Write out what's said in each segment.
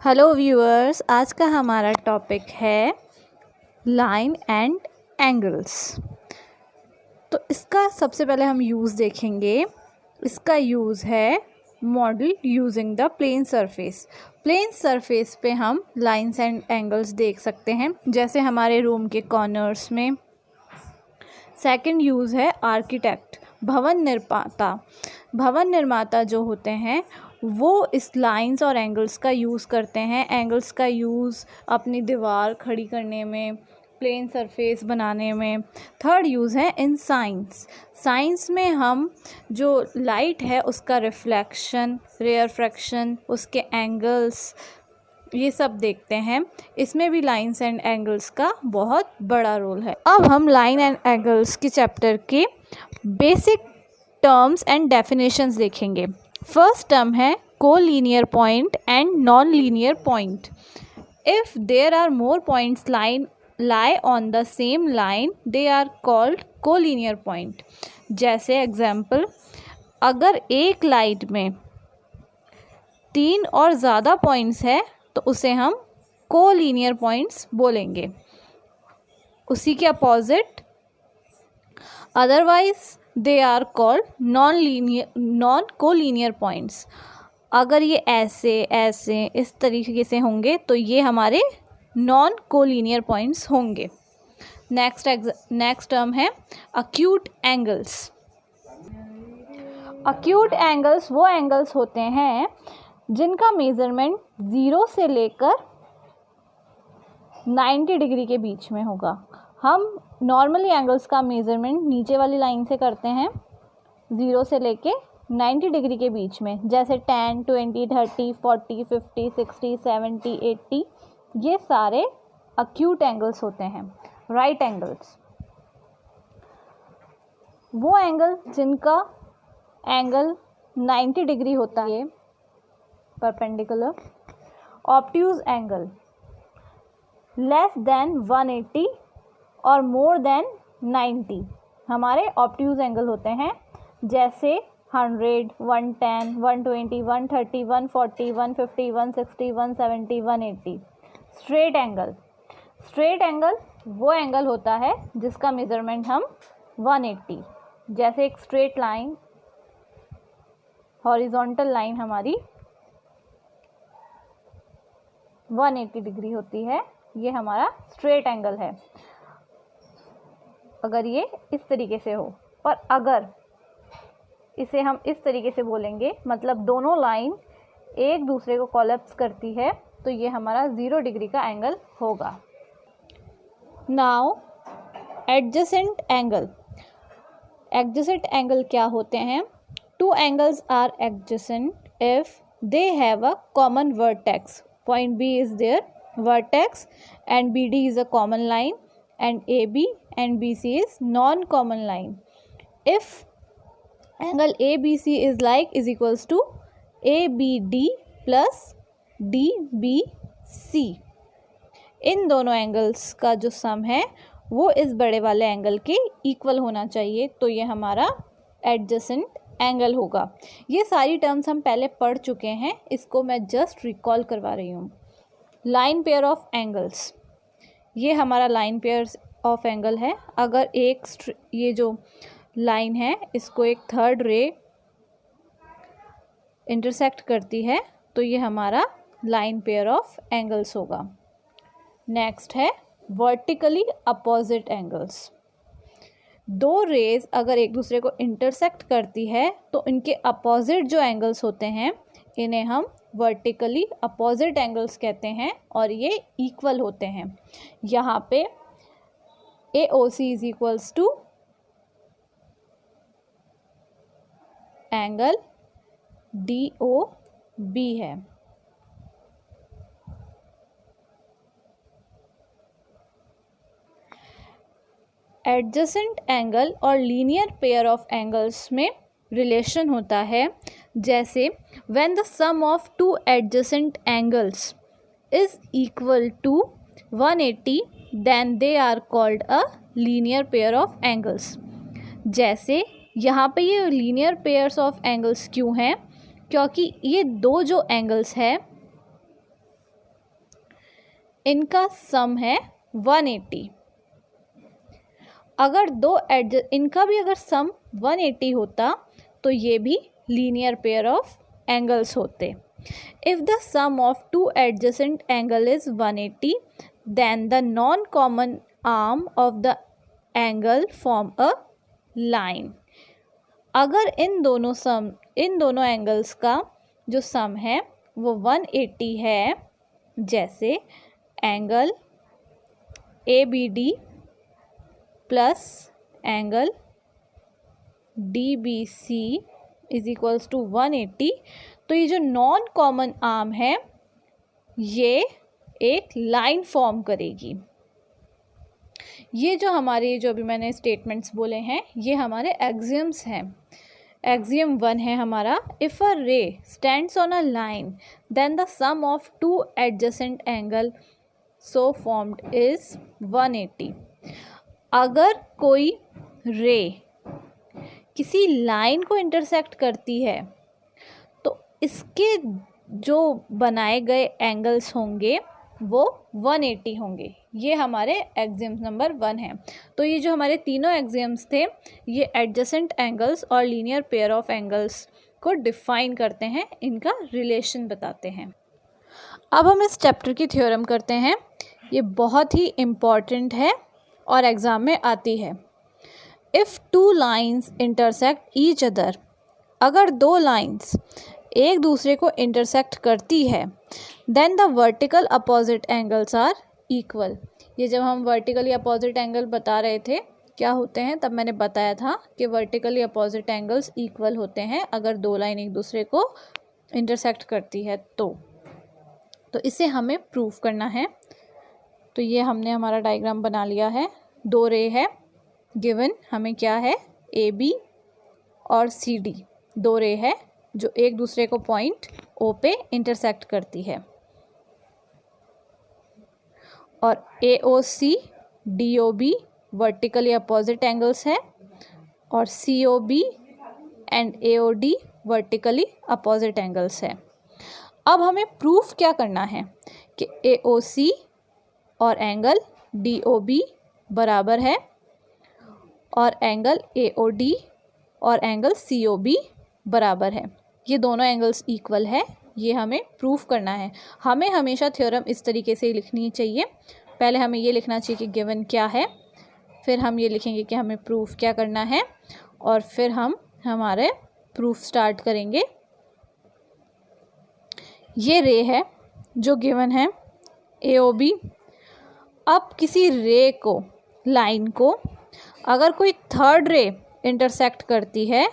Hello viewers, आज का हमारा टॉपिक है लाइन एंड एंगल्स। तो इसका सबसे पहले हम यूज़ देखेंगे। इसका यूज़ है model using the plane surface. Plane surface पे हम लाइंस एंड एंगल्स देख सकते हैं, जैसे हमारे रूम के कॉर्नर्स में। सेकंड यूज़ है आर्किटेक्ट, भवन निर्माता। भवन निर्माता जो होते हैं वो इस लाइंस और एंगल्स का यूज़ करते हैं। एंगल्स का यूज़ अपनी दीवार खड़ी करने में, प्लेन सरफेस बनाने में। थर्ड यूज़ है इन साइंस। साइंस में हम जो लाइट है उसका रिफ्लेक्शन, रेयरफ्रैक्शन, उसके एंगल्स, ये सब देखते हैं। इसमें भी लाइंस एंड एंगल्स का बहुत बड़ा रोल है। अब हम लाइन एंड एंगल्स के चैप्टर के बेसिक टर्म्स एंड डेफिनेशंस देखेंगे। फर्स्ट टर्म है collinear point and non linear point. If there are more points lie on the same line, they are called collinear point. जैसे example, अगर एक line में 3 और ज़्यादा पॉइंट्स है तो उसे हम कोलिनियर पॉइंट्स बोलेंगे। उसी के opposite otherwise they are called non collinear points. अगर ये ऐसे ऐसे इस तरीके से होंगे तो ये हमारे नॉन कोलिनियर पॉइंट्स होंगे। नेक्स्ट टर्म है अक्यूट एंगल्स। अक्यूट एंगल्स वो एंगल्स होते हैं जिनका मेज़रमेंट 0 से लेकर 90 डिग्री के बीच में होगा। हम नॉर्मली एंगल्स का मेज़रमेंट नीचे वाली लाइन से करते हैं, 0 से लेके 90 डिग्री के बीच में, जैसे 10, 20, 30, 40, 50, 60, 70, 80, ये सारे अक्यूट एंगल्स होते हैं। राइट एंगल्स वो एंगल जिनका एंगल 90 डिग्री होता है, perpendicular. Obtuse angle less than 180 और मोर देन 90 हमारे ऑब्ट्यूज एंगल होते हैं, जैसे 100, 110, 120, 130, 140, 150, 160, 170, 180। स्ट्रेट एंगल वो एंगल होता है जिसका मेज़रमेंट हम 180, जैसे एक स्ट्रेट लाइन, हॉरिजॉन्टल लाइन हमारी 180 डिग्री होती है, ये हमारा स्ट्रेट एंगल है अगर ये इस तरीके से हो। और अगर इसे हम इस तरीके से बोलेंगे, मतलब दोनों लाइन एक दूसरे को कोलैप्स करती है, तो ये हमारा 0 डिग्री का एंगल होगा। Now adjacent angle. Adjacent angle क्या होते हैं? 2 angles are adjacent if they have a common vertex. Point B is their vertex and BD is a common line and AB and BC is non-common line. If angle ABC is equals to ABD plus DBC, इन दोनों angles का जो सम है वो इस बड़े वाले angle के equal होना चाहिए, तो ये हमारा एडजेसेंट एंगल होगा। ये सारी टर्म्स हम पहले पढ़ चुके हैं, इसको मैं जस्ट रिकॉल करवा रही हूँ। लाइन पेयर ऑफ एंगल्स, ये हमारा लाइन पेयर ऑफ एंगल है। अगर ये जो लाइन है इसको एक थर्ड रे इंटरसेक्ट करती है तो ये हमारा लाइन पेयर ऑफ एंगल्स होगा। नेक्स्ट है वर्टिकली अपोजिट एंगल्स। 2 रेज अगर एक दूसरे को इंटरसेक्ट करती है तो इनके अपोजिट जो एंगल्स होते हैं इन्हें हम वर्टिकली अपोजिट एंगल्स कहते हैं और ये इक्वल होते हैं। यहाँ पे AOC is equals to angle DOB है। एडजेसेंट एंगल और लीनियर पेयर ऑफ एंगल्स में रिलेशन होता है, जैसे when the sum of 2 adjacent angles is equal to 180 then they are called a linear pair of angles. जैसे यहाँ पे ये लीनियर पेयर्स ऑफ एंगल्स क्यों हैं? क्योंकि ये 2 जो एंगल्स हैं इनका सम है 180। अगर इनका भी अगर सम 180 होता तो ये भी लीनियर पेयर ऑफ एंगल्स होते। If the sum of two adjacent angle is 180 then the non common arm of the angle form a line. अगर इन दोनों एंगल्स का जो सम है वो 180 है, जैसे angle ABD plus angle DBC is equals to 180, तो ये जो नॉन कॉमन आर्म है ये एक लाइन फॉर्म करेगी। ये जो हमारे जो अभी मैंने स्टेटमेंट्स बोले हैं ये हमारे एक्सियम्स हैं। एक्सियम 1 है हमारा, if a ray stands on a line then the sum of two adjacent angle so formed is 180। अगर कोई रे किसी लाइन को इंटरसेक्ट करती है तो इसके जो बनाए गए एंगल्स होंगे वो 180 होंगे। ये हमारे एक्सियम्स नंबर 1 है। तो ये जो हमारे तीनों एक्सियम्स थे ये एडजेसेंट एंगल्स और लीनियर पेयर ऑफ एंगल्स को डिफाइन करते हैं, इनका रिलेशन बताते हैं। अब हम इस चैप्टर की थ्योरम करते हैं। ये बहुत ही इम्पॉर्टेंट है और एग्ज़ाम में आती है। If two lines intersect each other, अगर दो लाइन्स एक दूसरे को इंटरसेक्ट करती है then the vertical opposite angles are equal. ये जब हम वर्टिकली अपोजिट एंगल बता रहे थे क्या होते हैं तब मैंने बताया था कि वर्टिकली अपोजिट एंगल्स इक्वल होते हैं अगर दो लाइन एक दूसरे को इंटरसेक्ट करती है तो इसे हमें प्रूव करना है। तो ये हमने हमारा डायग्राम बना लिया है। दो रे है गिवन, हमें क्या है AB और CD दो रे है जो एक दूसरे को पॉइंट O पे इंटरसेक्ट करती है, और AOC DOB vertically opposite angles है और COB and AOD vertically opposite angles है। अब हमें प्रूफ क्या करना है कि AOC और एंगल DOB बराबर है और एंगल AOD और एंगल COB बराबर है। ये दोनों एंगल्स इक्वल है, ये हमें प्रूफ करना है। हमें हमेशा थ्योरम इस तरीके से लिखनी चाहिए। पहले हमें ये लिखना चाहिए कि गिवन क्या है, फिर हम ये लिखेंगे कि हमें प्रूफ क्या करना है, और फिर हम हमारे प्रूफ स्टार्ट करेंगे। ये रे है जो गिवन है AOB। अब किसी रे को, लाइन को अगर कोई थर्ड रे इंटरसेक्ट करती है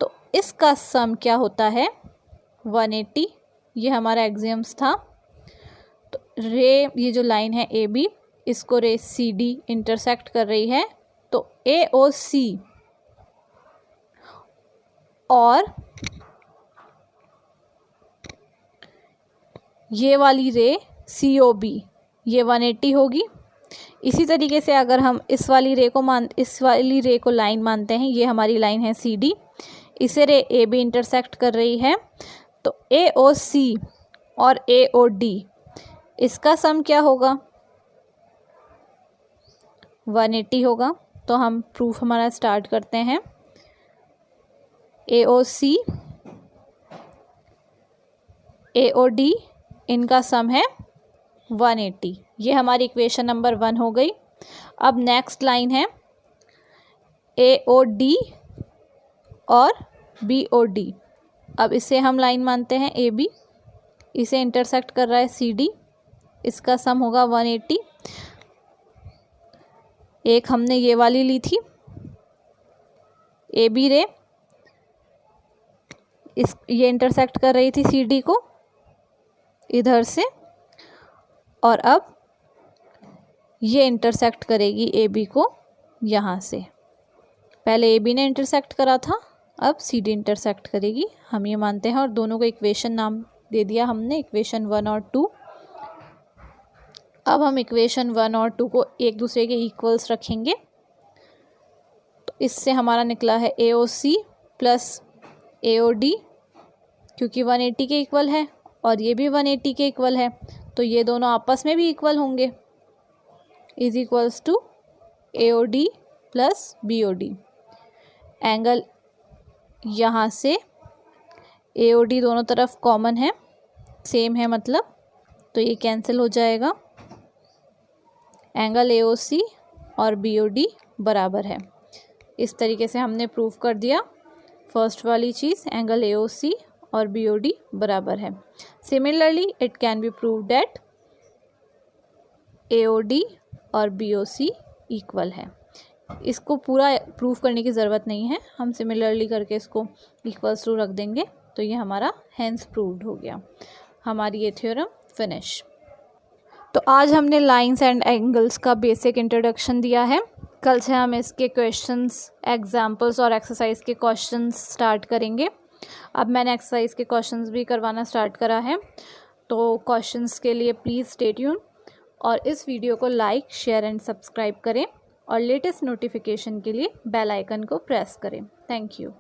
तो इसका सम क्या होता है 180। ये हमारा एक्सियम्स था। तो रे, ये जो लाइन है AB, इसको रे CD इंटरसेक्ट कर रही है, तो AOC और ये वाली रे COB ये 180 होगी। इसी तरीके से अगर हम इस वाली रे को लाइन मानते हैं, ये हमारी लाइन है CD, इसे रे AB इंटरसेक्ट कर रही है, तो AOC और AOD इसका सम क्या होगा 180 होगा। तो हम प्रूफ हमारा स्टार्ट करते हैं। AOC AOD इनका सम है 180। ये हमारी इक्वेशन नंबर 1 हो गई। अब नेक्स्ट लाइन है AOD और BOD। अब इसे हम लाइन मानते हैं AB, इसे इंटरसेक्ट कर रहा है CD, इसका सम होगा 180। एक हमने ये वाली ली थी AB रे, ये इंटरसेक्ट कर रही थी CD को इधर से, और अब ये इंटरसेक्ट करेगी AB को यहाँ से। पहले AB ने इंटरसेक्ट करा था, अब CD इंटरसेक्ट करेगी, हम ये मानते हैं। और दोनों को इक्वेशन नाम दे दिया हमने, इक्वेशन 1 और 2। अब हम इक्वेशन 1 और 2 को एक दूसरे के इक्वल्स रखेंगे। तो इससे हमारा निकला है AOC प्लस AOD, क्योंकि 180 के इक्वल है, और ये भी 180 के इक्वल है, तो ये दोनों आपस में भी इक्वल होंगे, is equals to AOD plus BOD। Angle यहाँ से AOD दोनों तरफ कॉमन है, सेम है मतलब, तो ये कैंसिल हो जाएगा। एंगल AOC और BOD बराबर है। इस तरीके से हमने प्रूव कर दिया फर्स्ट वाली चीज़, एंगल AOC और BOD बराबर है। Similarly it can be prove that AOD और BOC इक्वल है। इसको पूरा प्रूव करने की ज़रूरत नहीं है, हम सिमिलरली करके इसको इक्वल्स टू रख देंगे, तो ये हमारा हेंस प्रूव्ड हो गया, हमारी ये थ्योरम फिनिश। तो आज हमने लाइंस एंड एंगल्स का बेसिक इंट्रोडक्शन दिया है। कल से हम इसके क्वेश्चंस, एग्जांपल्स और एक्सरसाइज के क्वेश्चंस स्टार्ट करेंगे। अब मैंने एक्सरसाइज के क्वेश्चंस भी करवाना स्टार्ट करा है, तो क्वेश्चंस के लिए प्लीज़ स्टे ट्यून और इस वीडियो को लाइक, शेयर एंड सब्सक्राइब करें और लेटेस्ट नोटिफिकेशन के लिए बेल आइकन को प्रेस करें। Thank you.